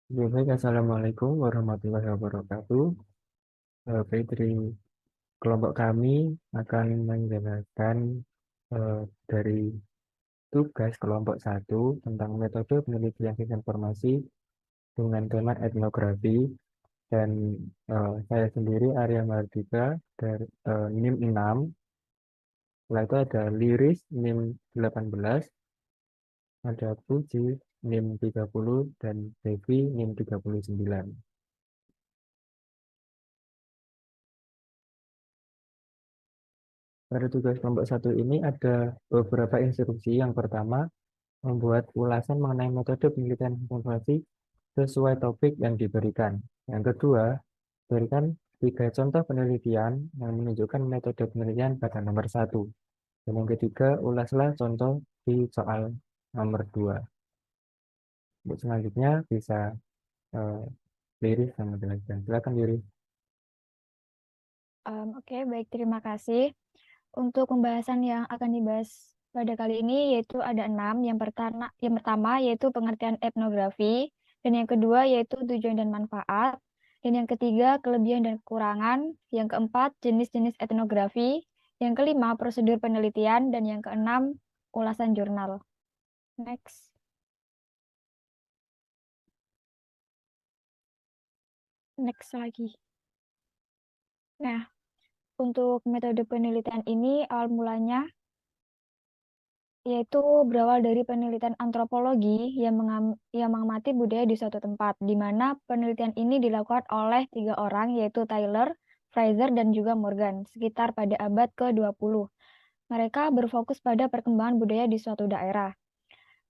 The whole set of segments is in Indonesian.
Baik, Assalamualaikum warahmatullahi wabarakatuh. Fitri, kelompok kami akan menjelaskan eh, dari tugas kelompok satu tentang metode penelitian sistem informasi dengan tema etnografi dan saya sendiri Arya Mardika dari NIM 6. Setelah itu ada Liris NIM 18, ada Puji NIM 30 dan Devi NIM 39. Pada tugas kelompok satu ini ada beberapa instruksi. Yang pertama, membuat ulasan mengenai metode penelitian informasi sesuai topik yang diberikan. Yang kedua, berikan 3 contoh penelitian yang menunjukkan metode penelitian pada nomor satu. Dan yang ketiga, ulaslah contoh di soal nomor 2. Untuk selanjutnya bisa eh, Liris yang menjelaskan. Silakan Liris. Oke, baik, terima kasih. Untuk pembahasan yang akan dibahas pada kali ini yaitu ada 6. Yang pertama yaitu pengertian etnografi, dan yang kedua yaitu tujuan dan manfaat, dan yang ketiga kelebihan dan kekurangan, yang keempat jenis-jenis etnografi, yang kelima prosedur penelitian, dan yang keenam ulasan jurnal. Next. Next lagi. Nah, untuk metode penelitian ini awal mulanya yaitu berawal dari penelitian antropologi yang mengamati budaya di suatu tempat, di mana penelitian ini dilakukan oleh 3 orang, yaitu Tyler, Fraser, dan juga Morgan, sekitar pada abad ke-20. Mereka berfokus pada perkembangan budaya di suatu daerah.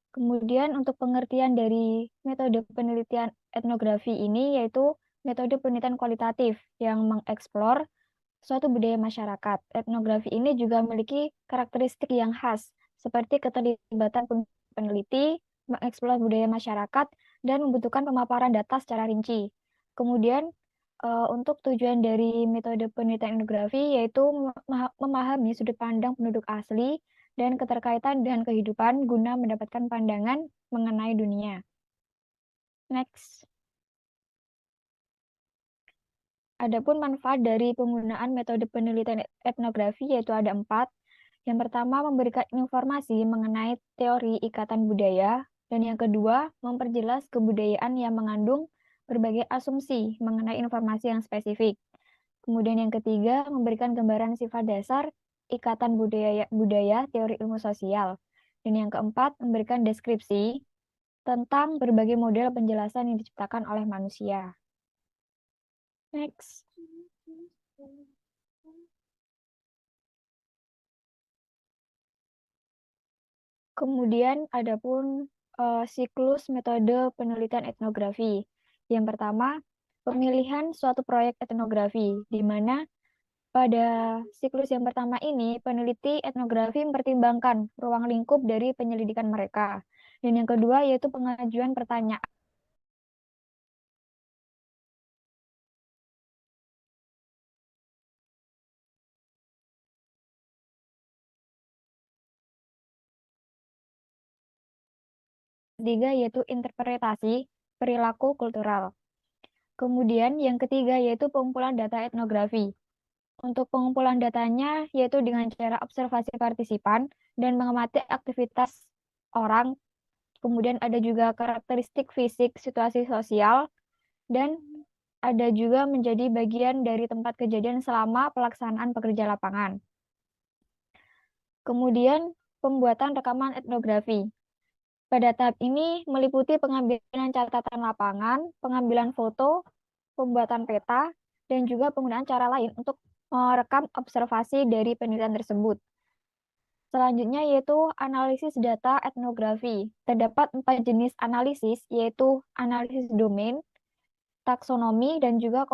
Kemudian untuk pengertian dari metode penelitian etnografi ini, yaitu metode penelitian kualitatif yang mengeksplor suatu budaya masyarakat. Etnografi ini juga memiliki karakteristik yang khas, seperti keterlibatan peneliti, mengeksplor budaya masyarakat, dan membutuhkan pemaparan data secara rinci. Kemudian, untuk tujuan dari metode penelitian etnografi yaitu memahami sudut pandang penduduk asli dan keterkaitan dengan kehidupan guna mendapatkan pandangan mengenai dunia. Next. Adapun manfaat dari penggunaan metode penelitian etnografi yaitu ada 4. Yang pertama, memberikan informasi mengenai teori ikatan budaya, dan yang kedua, memperjelas kebudayaan yang mengandung berbagai asumsi mengenai informasi yang spesifik. Kemudian yang ketiga, memberikan gambaran sifat dasar ikatan budaya teori ilmu sosial. Dan yang keempat, memberikan deskripsi tentang berbagai model penjelasan yang diciptakan oleh manusia. Next. Kemudian adapun siklus metode penelitian etnografi. Yang pertama, pemilihan suatu proyek etnografi, di mana pada siklus yang pertama ini, peneliti etnografi mempertimbangkan ruang lingkup dari penyelidikan mereka. Dan yang kedua yaitu pengajuan pertanyaan. Ketiga yaitu interpretasi perilaku kultural. Kemudian yang ketiga yaitu pengumpulan data etnografi. Untuk pengumpulan datanya yaitu dengan cara observasi partisipan dan mengamati aktivitas orang. Kemudian ada juga karakteristik fisik situasi sosial, dan ada juga menjadi bagian dari tempat kejadian selama pelaksanaan pekerja lapangan. Kemudian pembuatan rekaman etnografi. Pada tahap ini meliputi pengambilan catatan lapangan, pengambilan foto, pembuatan peta, dan juga penggunaan cara lain untuk merekam observasi dari penelitian tersebut. Selanjutnya yaitu analisis data etnografi. Terdapat 4 jenis analisis, yaitu analisis domain, taksonomi, dan juga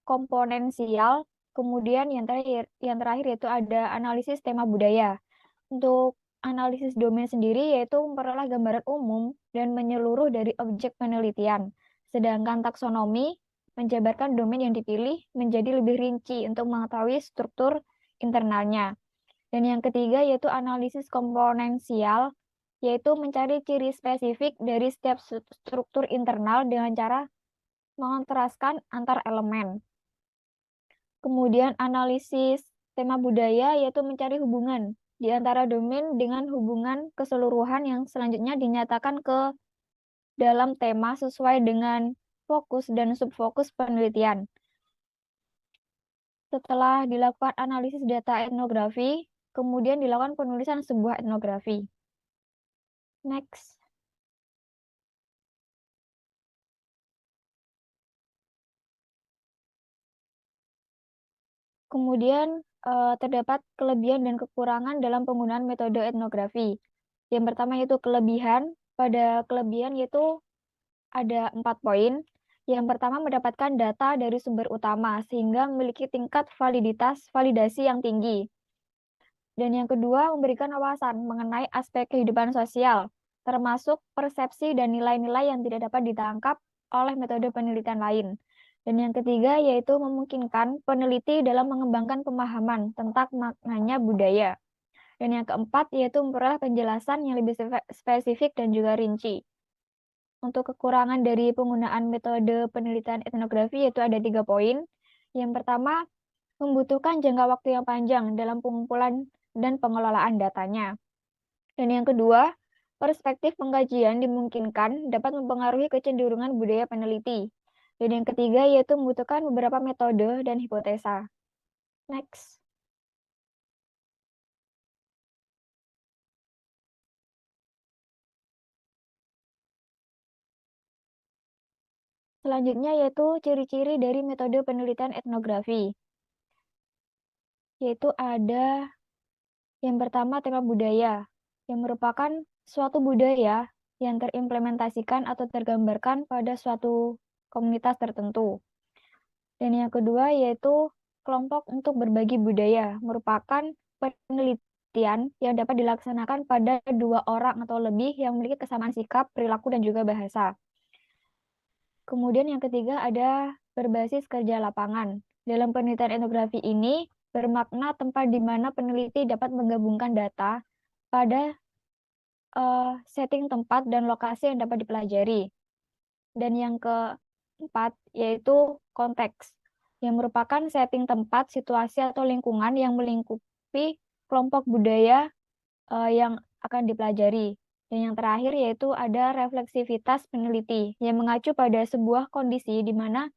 komponensial. Kemudian yang terakhir yaitu ada analisis tema budaya. Untuk analisis domain sendiri yaitu memperoleh gambaran umum dan menyeluruh dari objek penelitian. Sedangkan taksonomi menjabarkan domain yang dipilih menjadi lebih rinci untuk mengetahui struktur internalnya. Dan yang ketiga yaitu analisis komponensial, yaitu mencari ciri spesifik dari setiap struktur internal dengan cara mengontraskan antar elemen. Kemudian analisis tema budaya yaitu mencari hubungan di antara domain dengan hubungan keseluruhan yang selanjutnya dinyatakan ke dalam tema sesuai dengan fokus dan subfokus penelitian. Setelah dilakukan analisis data etnografi, kemudian dilakukan penulisan sebuah etnografi. Next. Kemudian terdapat kelebihan dan kekurangan dalam penggunaan metode etnografi. Yang pertama yaitu kelebihan. Pada kelebihan yaitu ada 4 poin. Yang pertama mendapatkan data dari sumber utama sehingga memiliki tingkat validasi yang tinggi. Dan yang kedua memberikan wawasan mengenai aspek kehidupan sosial, termasuk persepsi dan nilai-nilai yang tidak dapat ditangkap oleh metode penelitian lain. Dan yang ketiga yaitu memungkinkan peneliti dalam mengembangkan pemahaman tentang maknanya budaya. Dan yang keempat yaitu memperoleh penjelasan yang lebih spesifik dan juga rinci. Untuk kekurangan dari penggunaan metode penelitian etnografi yaitu ada 3 poin. Yang pertama, membutuhkan jangka waktu yang panjang dalam pengumpulan dan pengelolaan datanya. Dan yang kedua, perspektif pengkajian dimungkinkan dapat mempengaruhi kecenderungan budaya peneliti. Dan yang ketiga yaitu membutuhkan beberapa metode dan hipotesa. Next. Selanjutnya yaitu ciri-ciri dari metode penelitian etnografi. Yaitu ada yang pertama tema budaya, yang merupakan suatu budaya yang terimplementasikan atau tergambarkan pada suatu komunitas tertentu. Dan yang kedua yaitu kelompok untuk berbagi budaya, merupakan penelitian yang dapat dilaksanakan pada 2 orang atau lebih yang memiliki kesamaan sikap, perilaku, dan juga bahasa. Kemudian yang ketiga ada berbasis kerja lapangan. Dalam penelitian etnografi ini bermakna tempat di mana peneliti dapat menggabungkan data pada setting tempat dan lokasi yang dapat dipelajari. Dan yang keempat yaitu konteks, yang merupakan setting tempat, situasi, atau lingkungan yang melingkupi kelompok budaya yang akan dipelajari. Dan yang terakhir yaitu ada refleksivitas peneliti, yang mengacu pada sebuah kondisi di mana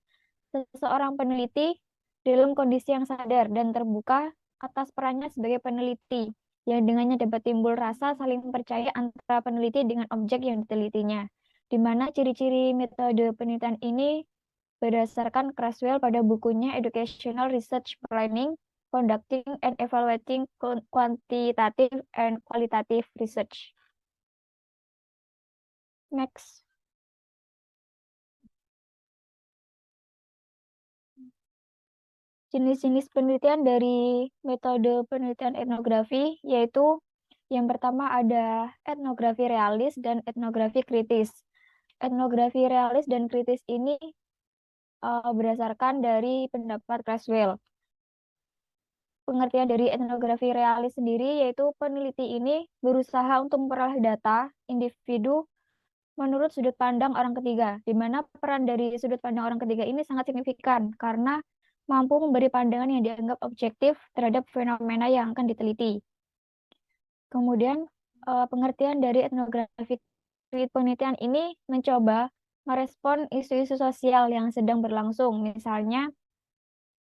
seseorang peneliti dalam kondisi yang sadar dan terbuka atas perannya sebagai peneliti, yang dengannya dapat timbul rasa saling percaya antara peneliti dengan objek yang ditelitinya, di mana ciri-ciri metode penelitian ini berdasarkan Creswell pada bukunya Educational Research Planning, Conducting and Evaluating Quantitative and Qualitative Research. Next. Jenis-jenis penelitian dari metode penelitian etnografi yaitu yang pertama ada etnografi realis dan etnografi kritis. Etnografi realis dan kritis ini berdasarkan dari pendapat Creswell. Pengertian dari etnografi realis sendiri yaitu peneliti ini berusaha untuk memperoleh data individu menurut sudut pandang orang ketiga, di mana peran dari sudut pandang orang ketiga ini sangat signifikan karena mampu memberi pandangan yang dianggap objektif terhadap fenomena yang akan diteliti. Kemudian pengertian dari etnografi penelitian ini mencoba merespon isu-isu sosial yang sedang berlangsung, misalnya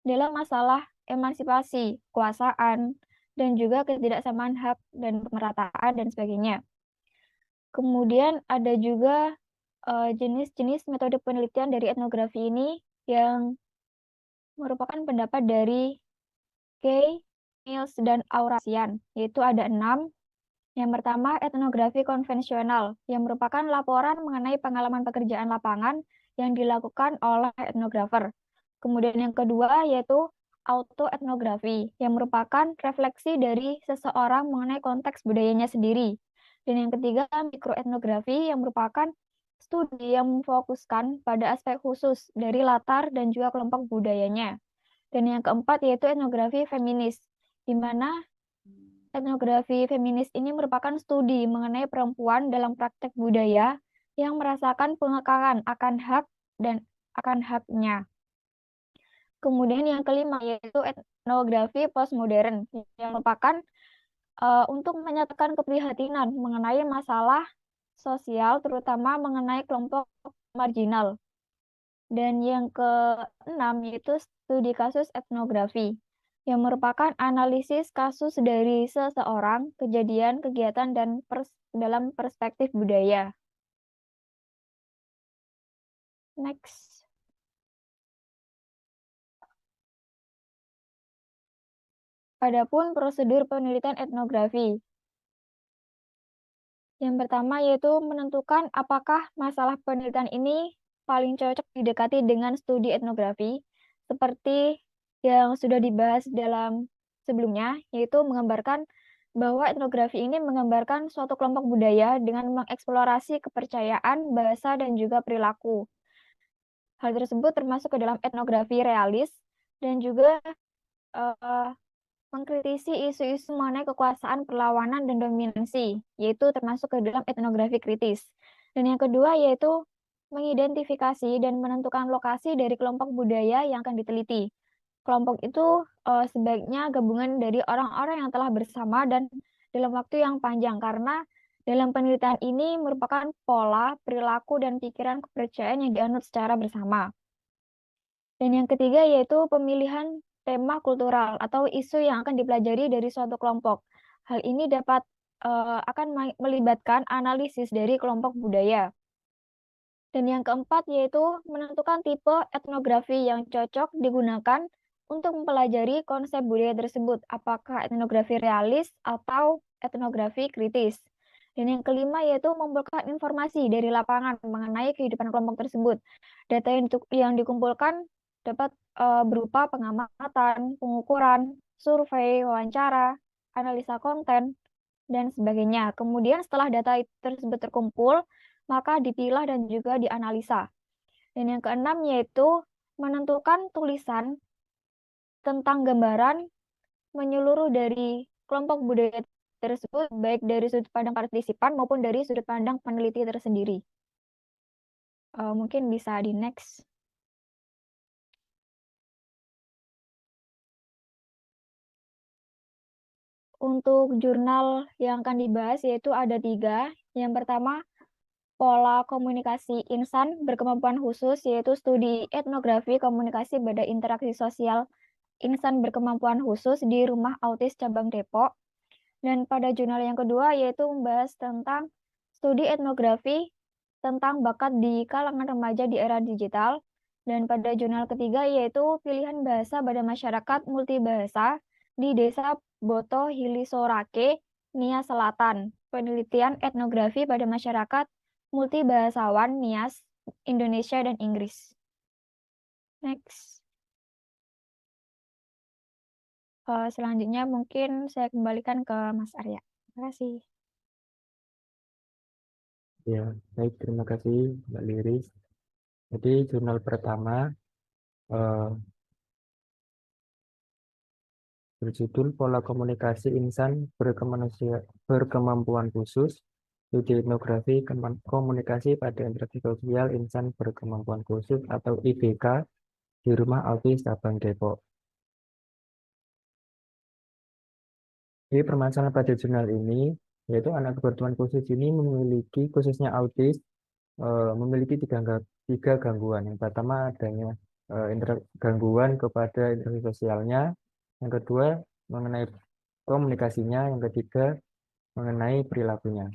dalam masalah emansipasi, kekuasaan, dan juga ketidaksamaan hak dan pemerataan dan sebagainya. Kemudian ada juga jenis-jenis metode penelitian dari etnografi ini yang merupakan pendapat dari Kay, Mills, dan Aurasian, yaitu ada 6. Yang pertama, etnografi konvensional, yang merupakan laporan mengenai pengalaman pekerjaan lapangan yang dilakukan oleh etnografer. Kemudian yang kedua, yaitu autoetnografi, yang merupakan refleksi dari seseorang mengenai konteks budayanya sendiri. Dan yang ketiga, mikroetnografi, yang merupakan studi yang memfokuskan pada aspek khusus dari latar dan juga kelompok budayanya. Dan yang keempat, yaitu etnografi feminis, di mana Etnografi feminis ini merupakan studi mengenai perempuan dalam praktek budaya yang merasakan pengekangan akan hak dan akan haknya. Kemudian yang kelima yaitu etnografi postmodern yang merupakan untuk menyatakan keprihatinan mengenai masalah sosial terutama mengenai kelompok marginal. Dan yang keenam yaitu studi kasus etnografi yang merupakan analisis kasus dari seseorang, kejadian, kegiatan, dan dalam perspektif budaya. Next. Adapun prosedur penelitian etnografi. Yang pertama yaitu menentukan apakah masalah penelitian ini paling cocok didekati dengan studi etnografi, seperti yang sudah dibahas dalam sebelumnya, yaitu menggambarkan bahwa etnografi ini menggambarkan suatu kelompok budaya dengan mengeksplorasi kepercayaan, bahasa, dan juga perilaku. Hal tersebut termasuk ke dalam etnografi realis dan juga mengkritisi isu-isu mengenai kekuasaan, perlawanan, dan dominansi, yaitu termasuk ke dalam etnografi kritis. Dan yang kedua yaitu mengidentifikasi dan menentukan lokasi dari kelompok budaya yang akan diteliti. Kelompok itu sebaiknya gabungan dari orang-orang yang telah bersama dan dalam waktu yang panjang, karena dalam penelitian ini merupakan pola, perilaku, dan pikiran kepercayaan yang dianut secara bersama. Dan yang ketiga yaitu pemilihan tema kultural atau isu yang akan dipelajari dari suatu kelompok. Hal ini dapat akan melibatkan analisis dari kelompok budaya. Dan yang keempat yaitu menentukan tipe etnografi yang cocok digunakan untuk mempelajari konsep budaya tersebut, apakah etnografi realis atau etnografi kritis. Dan yang kelima yaitu mengumpulkan informasi dari lapangan mengenai kehidupan kelompok tersebut. Data yang dikumpulkan dapat berupa pengamatan, pengukuran, survei, wawancara, analisa konten, dan sebagainya. Kemudian setelah data tersebut terkumpul, maka dipilah dan juga dianalisa. Dan yang keenam yaitu menentukan tulisan tentang gambaran menyeluruh dari kelompok budaya tersebut, baik dari sudut pandang partisipan maupun dari sudut pandang peneliti tersendiri. Mungkin bisa di next. Untuk jurnal yang akan dibahas yaitu ada 3. Yang pertama, pola komunikasi insan berkemampuan khusus, yaitu studi etnografi komunikasi pada interaksi sosial insan berkemampuan khusus di Rumah Autis Cabang Depok. Dan pada jurnal yang kedua yaitu membahas tentang studi etnografi tentang bakat di kalangan remaja di era digital. Dan pada jurnal ketiga yaitu pilihan bahasa pada masyarakat multibahasa di Desa Boto Hilisorake, Nias Selatan. Penelitian etnografi pada masyarakat multibahasawan Nias, Indonesia, dan Inggris. Next. Selanjutnya mungkin saya kembalikan ke Mas Arya. Terima kasih. Ya, baik, terima kasih Mbak Liris. Jadi jurnal pertama berjudul Pola Komunikasi Insan Berkemampuan Khusus, Studi Etnografi Komunikasi pada Interaksi Sosial Insan Berkemampuan Khusus atau IBK di Rumah Autis Cabang Depok. Jadi permasalahan pada jurnal ini yaitu anak kebutuhan khusus ini memiliki, khususnya autis, memiliki tiga gangguan. Yang pertama adanya gangguan kepada interaksi sosialnya, yang kedua mengenai komunikasinya, yang ketiga mengenai perilakunya.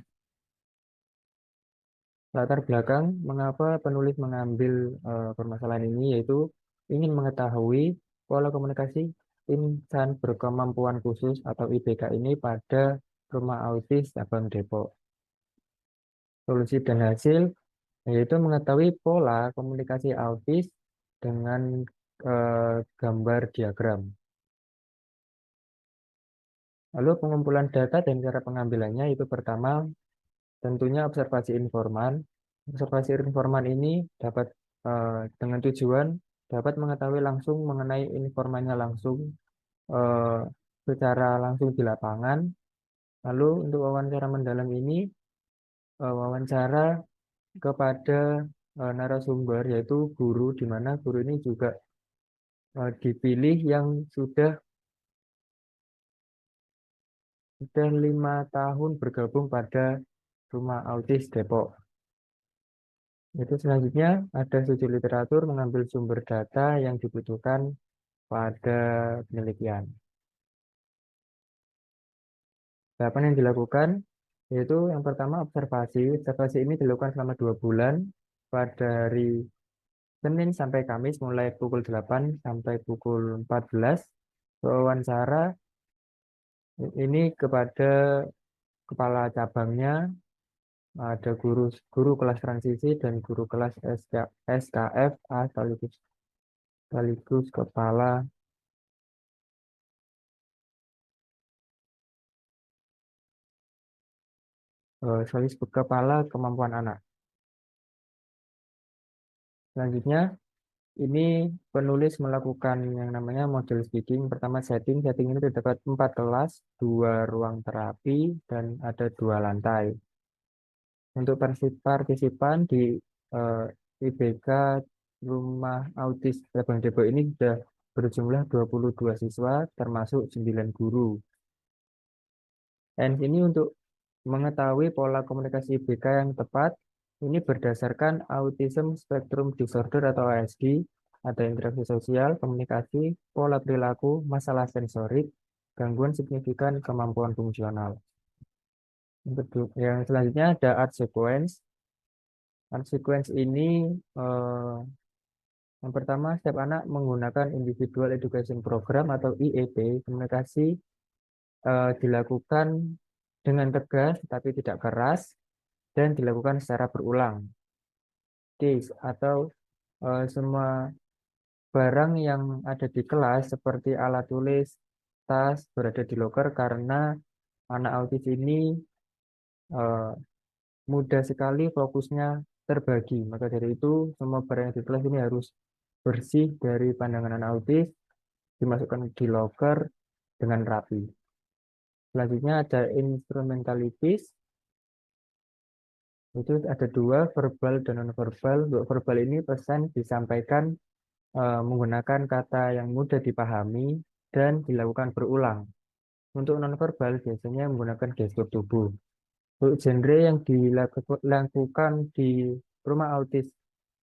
Latar belakang mengapa penulis mengambil permasalahan ini yaitu ingin mengetahui pola komunikasi insan berkemampuan khusus atau IBK ini pada Rumah Autis Cabang Depok. Solusi dan hasil yaitu mengetahui pola komunikasi autis dengan gambar diagram. Lalu pengumpulan data dan cara pengambilannya itu pertama tentunya observasi informan. Observasi informan ini dapat dengan tujuan dapat mengetahui langsung mengenai informannya langsung secara langsung di lapangan Lalu untuk wawancara mendalam ini wawancara kepada narasumber yaitu guru, di mana guru ini juga dipilih yang sudah 5 tahun bergabung pada Rumah Autis Depok. Itu selanjutnya ada studi literatur, mengambil sumber data yang dibutuhkan pada penelitian. Tahapan yang dilakukan yaitu yang pertama observasi. Observasi ini dilakukan selama 2 bulan pada hari Senin sampai Kamis mulai pukul 8 sampai pukul 14. Wawancara ini kepada kepala cabangnya, ada guru kelas transisi dan guru kelas SKF sekaligus kepala kemampuan anak. Selanjutnya, ini penulis melakukan yang namanya model speaking. Pertama setting ini terdapat 4 kelas, 2 ruang terapi, dan ada 2 lantai. Untuk partisipan di IBK Rumah Autis Labang Depok ini sudah berjumlah 22 siswa, termasuk 9 guru. Dan ini untuk mengetahui pola komunikasi IBK yang tepat, ini berdasarkan Autism Spectrum Disorder atau ASD, ada interaksi sosial, komunikasi, pola perilaku, masalah sensorik, gangguan signifikan kemampuan fungsional. Yang selanjutnya ada art sequence. Art sequence ini yang pertama, setiap anak menggunakan Individual Education Program atau IEP. Komunikasi dilakukan dengan tegas tapi tidak keras dan dilakukan secara berulang. Case atau semua barang yang ada di kelas seperti alat tulis, tas berada di loker karena anak autis ini eh, mudah sekali fokusnya terbagi. Maka dari itu semua barang yang di kelas ini harus bersih dari pandangan anak autis, dimasukkan di loker dengan rapi. Selanjutnya ada instrumentalitis. Itu ada 2, verbal dan non-verbal. Untuk verbal ini pesan disampaikan menggunakan kata yang mudah dipahami dan dilakukan berulang. Untuk non-verbal biasanya menggunakan gestur tubuh. Untuk genre yang dilakukan di Rumah Autis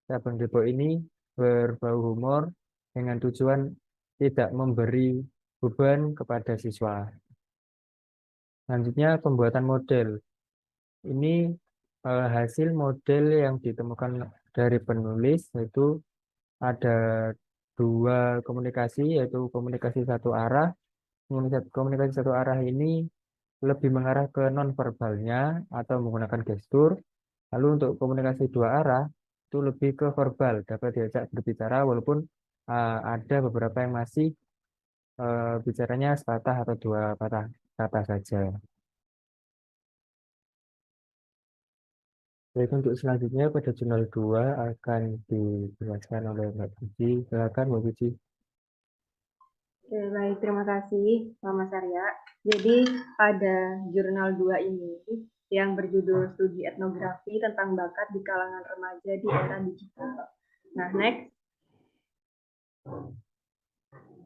Labang Depok ini berbau humor dengan tujuan tidak memberi beban kepada siswa. Selanjutnya pembuatan model. Ini hasil model yang ditemukan dari penulis, yaitu ada 2 komunikasi, yaitu komunikasi satu arah. Komunikasi satu arah ini lebih mengarah ke non-verbalnya atau menggunakan gestur. Lalu untuk komunikasi 2 arah itu lebih ke verbal, dapat diajak berbicara walaupun ada beberapa yang masih bicaranya sepatah atau 2 patah kata saja. Baik, untuk selanjutnya pada jurnal 2 akan dijelaskan oleh Mbak Puji. Silakan Mbak Puji. Oke, baik, terima kasih Mas Arya. Jadi pada jurnal 2 ini yang berjudul Studi Etnografi tentang Bakat di Kalangan Remaja di Era Digital. Nah, next.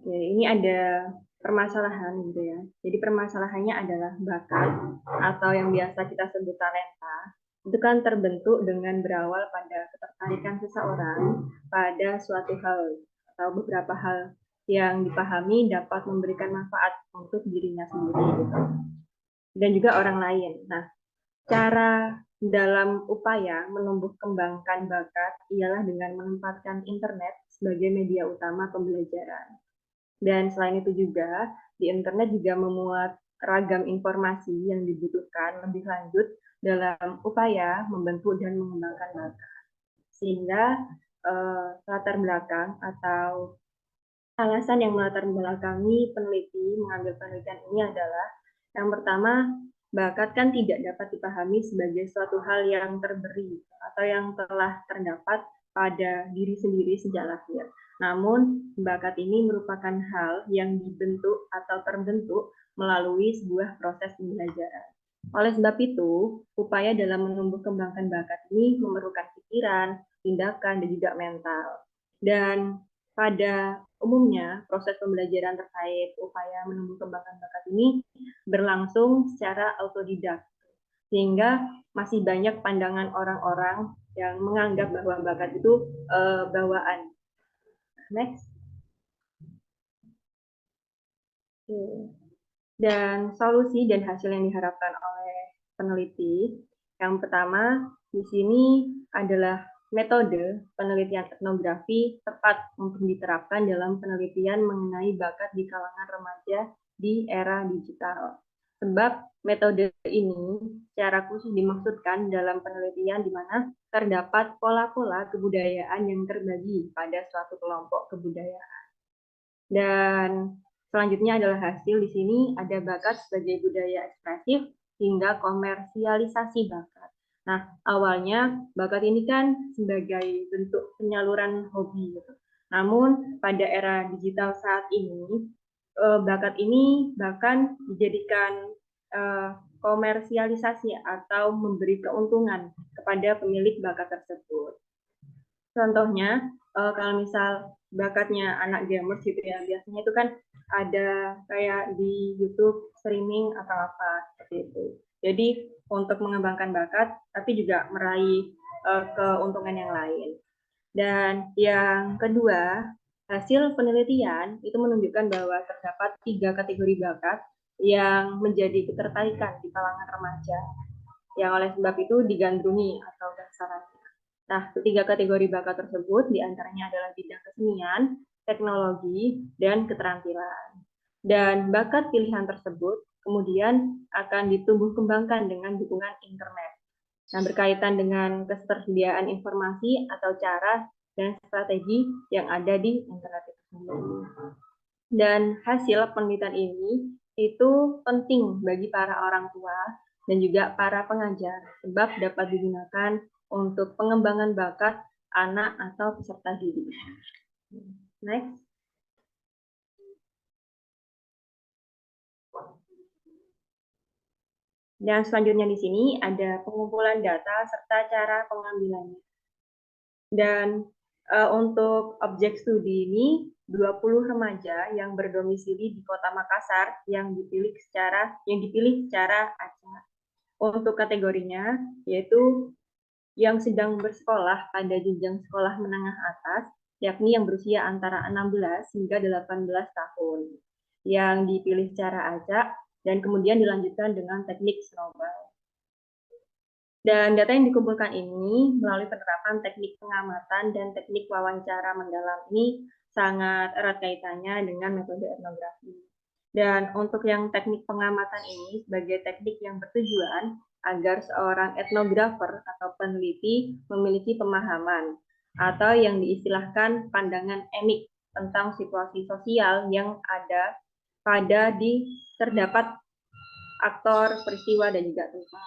Oke, ini ada permasalahan gitu ya. Jadi permasalahannya adalah bakat atau yang biasa kita sebut talenta. Itu kan terbentuk dengan berawal pada ketertarikan seseorang pada suatu hal atau beberapa hal yang dipahami dapat memberikan manfaat untuk dirinya sendiri gitu. Dan juga orang lain. Nah, cara dalam upaya menumbuh kembangkan bakat ialah dengan menempatkan internet sebagai media utama pembelajaran. Dan selain itu juga, di internet juga memuat ragam informasi yang dibutuhkan lebih lanjut dalam upaya membentuk dan mengembangkan bakat. Sehingga latar belakang atau alasan yang melatar belakangi peneliti mengambil penelitian ini adalah yang pertama, bakat kan tidak dapat dipahami sebagai suatu hal yang terberi atau yang telah terdapat pada diri sendiri sejak lahir. Namun, bakat ini merupakan hal yang dibentuk atau terbentuk melalui sebuah proses pembelajaran. Oleh sebab itu, upaya dalam menumbuh kembangkan bakat ini memerlukan pikiran, tindakan, dan juga mental. Dan pada umumnya, proses pembelajaran terkait upaya menumbuh kembangkan bakat ini berlangsung secara autodidak, sehingga masih banyak pandangan orang-orang yang menganggap bahwa bakat itu bawaan. Next. Dan solusi dan hasil yang diharapkan oleh peneliti, yang pertama di sini adalah metode penelitian etnografi tepat untuk diterapkan dalam penelitian mengenai bakat di kalangan remaja di era digital. Sebab metode ini secara khusus dimaksudkan dalam penelitian di mana terdapat pola-pola kebudayaan yang terbagi pada suatu kelompok kebudayaan. Dan selanjutnya adalah hasil di sini ada bakat sebagai budaya ekspresif hingga komersialisasi bakat. Nah, awalnya bakat ini kan sebagai bentuk penyaluran hobi gitu. Namun pada era digital saat ini bakat ini bahkan dijadikan komersialisasi atau memberi keuntungan kepada pemilik bakat tersebut. Contohnya, kalau misal bakatnya anak gamers gitu ya, biasanya itu kan ada kayak di YouTube streaming atau apa seperti itu. Jadi untuk mengembangkan bakat, tapi juga meraih keuntungan yang lain. Dan yang kedua, hasil penelitian itu menunjukkan bahwa terdapat 3 kategori bakat yang menjadi ketertarikan di kalangan remaja, yang oleh sebab itu digandrungi atau dasarnya. Nah, ketiga kategori bakat tersebut diantaranya adalah bidang kesenian, teknologi, dan keterampilan. Dan bakat pilihan tersebut kemudian akan ditumbuh kembangkan dengan dukungan internet. Nah, berkaitan dengan ketersediaan informasi atau cara dan strategi yang ada di internet itu sendiri. Dan hasil penelitian ini itu penting bagi para orang tua dan juga para pengajar, sebab dapat digunakan untuk pengembangan bakat anak atau peserta didik. Next. Dan selanjutnya di sini ada pengumpulan data serta cara pengambilannya. Dan untuk objek studi ini 20 remaja yang berdomisili di Kota Makassar yang dipilih secara acak. Untuk kategorinya yaitu yang sedang bersekolah pada jenjang sekolah menengah atas, yakni yang berusia antara 16 hingga 18 tahun, yang dipilih secara acak dan kemudian dilanjutkan dengan teknik snowball. Dan data yang dikumpulkan ini melalui penerapan teknik pengamatan dan teknik wawancara mendalam ini sangat erat kaitannya dengan metode etnografi. Dan untuk yang teknik pengamatan ini sebagai teknik yang bertujuan agar seorang etnografer atau peneliti memiliki pemahaman atau yang diistilahkan pandangan emik tentang situasi sosial yang ada terdapat aktor, peristiwa, dan juga tempat.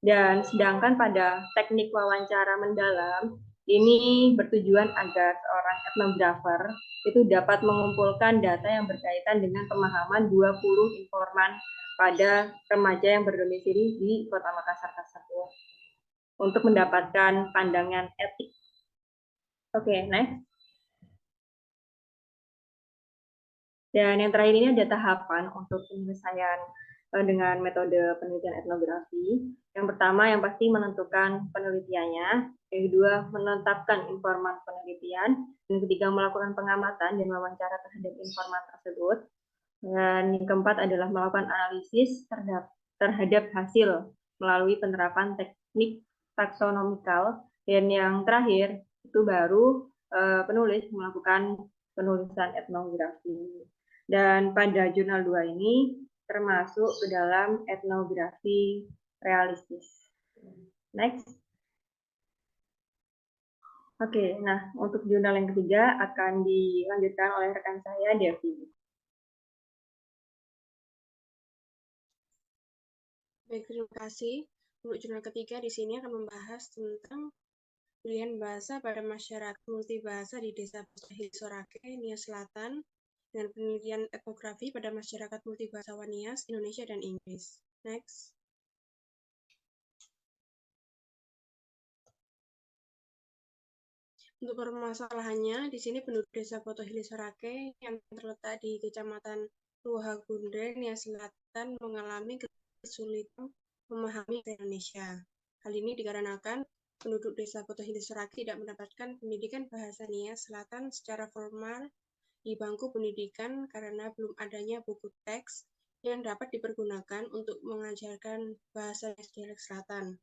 Dan sedangkan pada teknik wawancara mendalam ini bertujuan agar seorang etnografer itu dapat mengumpulkan data yang berkaitan dengan pemahaman 20 informan pada remaja yang berdomisili di Kota Makassar tersebut untuk mendapatkan pandangan etik. Oke, next. Dan yang terakhir ini ada tahapan untuk penyelesaian dengan metode penelitian etnografi. Yang pertama yang pasti menentukan penelitiannya, yang kedua menetapkan informan penelitian, yang ketiga melakukan pengamatan dan wawancara terhadap informan tersebut, dan yang keempat adalah melakukan analisis terhadap hasil melalui penerapan teknik taksonomikal, dan yang terakhir itu baru penulis melakukan penulisan etnografi. Dan pada jurnal 2 ini termasuk ke dalam etnografi realistis. Next. Oke, nah untuk jurnal yang ketiga akan dilanjutkan oleh rekan saya, Devi. Baik, terima kasih. Untuk jurnal ketiga di sini akan membahas tentang pilihan bahasa pada masyarakat multibahasa di Desa Sorake, Nia Selatan, dengan penelitian etnografi pada masyarakat multibahasawan Nias, Indonesia, dan Inggris. Next. Untuk permasalahannya, di sini penduduk desa Potohili Sorake yang terletak di Kecamatan Ruahagundre, Nias Selatan mengalami kesulitan memahami bahasa Indonesia. Hal ini dikarenakan penduduk desa Potohili Sorake tidak mendapatkan pendidikan bahasa Nias Selatan secara formal di bangku pendidikan karena belum adanya buku teks yang dapat dipergunakan untuk mengajarkan bahasa dialek selatan.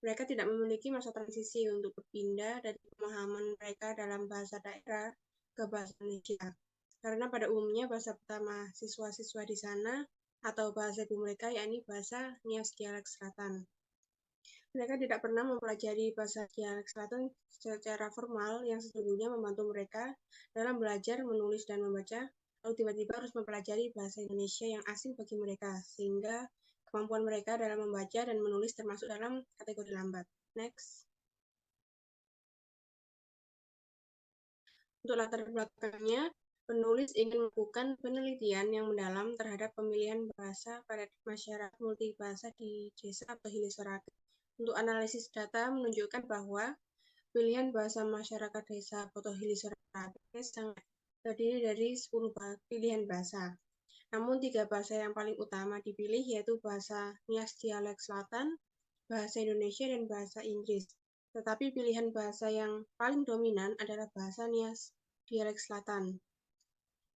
Mereka tidak memiliki masa transisi untuk berpindah dari pemahaman mereka dalam bahasa daerah ke bahasa Indonesia. Karena pada umumnya bahasa pertama siswa-siswa di sana atau bahasa ibu mereka yakni bahasa Nias dialek selatan. Mereka tidak pernah mempelajari bahasa dialek selatan secara formal yang sesungguhnya membantu mereka dalam belajar menulis dan membaca, lalu tiba-tiba harus mempelajari bahasa Indonesia yang asing bagi mereka, sehingga kemampuan mereka dalam membaca dan menulis termasuk dalam kategori lambat. Next. Untuk latar belakangnya, penulis ingin melakukan penelitian yang mendalam terhadap pemilihan bahasa pada masyarakat multibahasa di desa Potohili Sorake. Untuk analisis data menunjukkan bahwa pilihan bahasa masyarakat desa Potohili Sorake sangat terdiri dari 10 pilihan bahasa. Namun 3 bahasa yang paling utama dipilih yaitu bahasa Nias dialek selatan, bahasa Indonesia, dan bahasa Inggris. Tetapi pilihan bahasa yang paling dominan adalah bahasa Nias dialek selatan.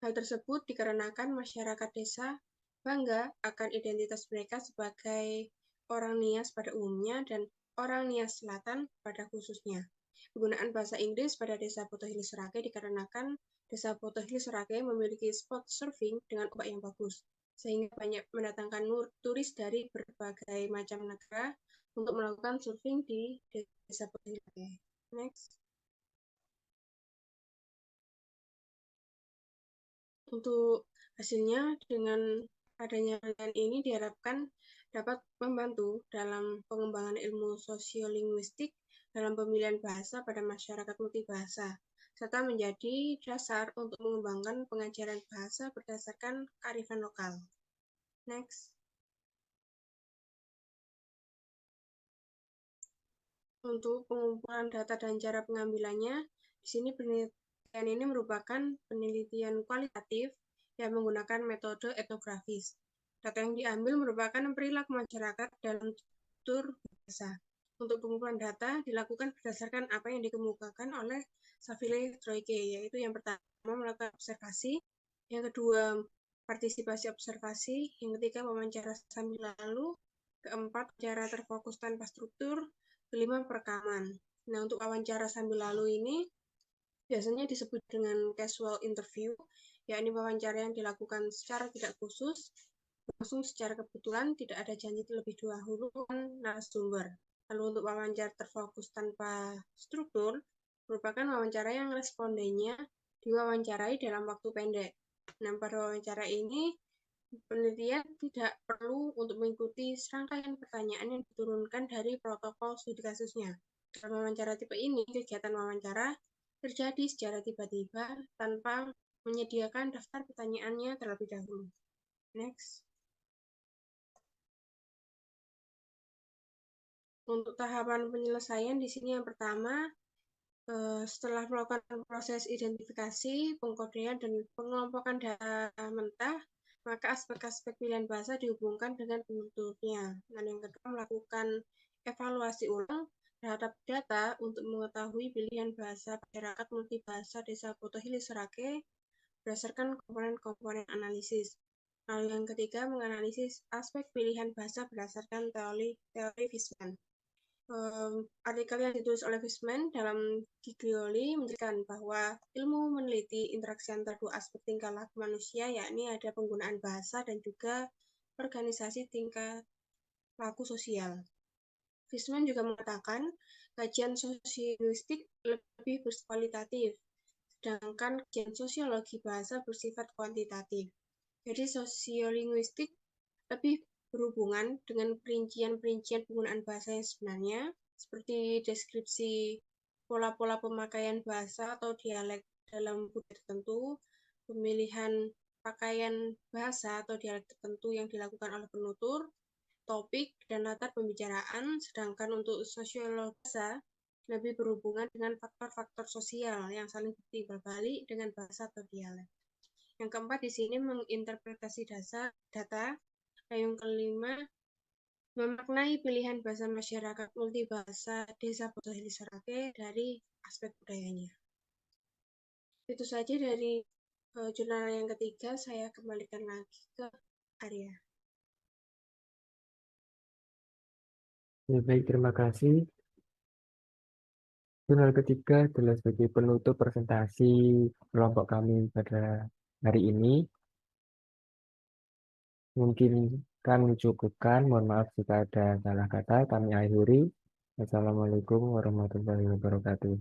Hal tersebut dikarenakan masyarakat desa bangga akan identitas mereka sebagai orang Nias pada umumnya dan orang Nias Selatan pada khususnya. Penggunaan bahasa Inggris pada desa Potohili Sorake dikarenakan desa Potohili Sorake memiliki spot surfing dengan ombak yang bagus, sehingga banyak mendatangkan turis dari berbagai macam negara untuk melakukan surfing di desa Potohili Sorake. Next. Untuk hasilnya, dengan adanya penelitian ini diharapkan dapat membantu dalam pengembangan ilmu sosiolinguistik dalam pemilihan bahasa pada masyarakat multibahasa, serta menjadi dasar untuk mengembangkan pengajaran bahasa berdasarkan kearifan lokal. Next. Untuk pengumpulan data dan cara pengambilannya, di sini penelitian ini merupakan penelitian kualitatif yang menggunakan metode etnografis. Data yang diambil merupakan perilaku masyarakat dalam tutur bahasa. Untuk pengumpulan data dilakukan berdasarkan apa yang dikemukakan oleh Savile Troike, yaitu yang pertama melakukan observasi, yang kedua partisipasi observasi, yang ketiga wawancara sambil lalu, keempat wawancara terfokus tanpa struktur, kelima perekaman. Nah, untuk wawancara sambil lalu ini biasanya disebut dengan casual interview, yakni wawancara yang dilakukan secara tidak khusus, langsung secara kebetulan, tidak ada janji terlebih dahulu dengan narasumber. Lalu untuk wawancara terfokus tanpa struktur, merupakan wawancara yang respondennya diwawancarai dalam waktu pendek. Nah, pada wawancara ini, penelitian tidak perlu untuk mengikuti serangkaian pertanyaan yang diturunkan dari protokol studi kasusnya. Dalam wawancara tipe ini, kegiatan wawancara terjadi secara tiba-tiba tanpa menyediakan daftar pertanyaannya terlebih dahulu. Next. Untuk tahapan penyelesaian di sini yang pertama, setelah melakukan proses identifikasi, pengkodean, dan pengelompokan data mentah, maka aspek-aspek pilihan bahasa dihubungkan dengan penuturnya. Dan yang kedua, melakukan evaluasi ulang terhadap data untuk mengetahui pilihan bahasa masyarakat multibahasa desa Potohili Sorake berdasarkan komponen-komponen analisis. Lalu yang ketiga, menganalisis aspek pilihan bahasa berdasarkan teori Fishman. Artikel yang ditulis oleh Fishman dalam Giglioli menjelaskan bahwa ilmu meneliti interaksi antara dua aspek tingkah laku manusia, yakni ada penggunaan bahasa dan juga organisasi tingkah laku sosial. Fishman juga mengatakan kajian sosiolinguistik lebih berkualitatif, sedangkan kajian sosiologi bahasa bersifat kuantitatif. Jadi sosiolinguistik lebih berhubungan dengan perincian-perincian penggunaan bahasa yang sebenarnya, seperti deskripsi pola-pola pemakaian bahasa atau dialek dalam budaya tertentu, pemilihan pakaian bahasa atau dialek tertentu yang dilakukan oleh penutur, topik, dan latar pembicaraan, sedangkan untuk sosiologi bahasa lebih berhubungan dengan faktor-faktor sosial yang saling bertimbal balik dengan bahasa atau dialek. Yang keempat di sini menginterpretasi data, dan yang kelima memaknai pilihan bahasa masyarakat multibahasa Desa Botol Sarake dari aspek budayanya. Itu saja dari jurnal yang ketiga, saya kembalikan lagi ke Arya. Ya, baik, terima kasih. Jurnal ketiga adalah sebagai penutup presentasi kelompok kami pada hari ini. Mungkin kami cukupkan. Mohon maaf jika ada salah kata. Kami akhiri. Assalamualaikum warahmatullahi wabarakatuh.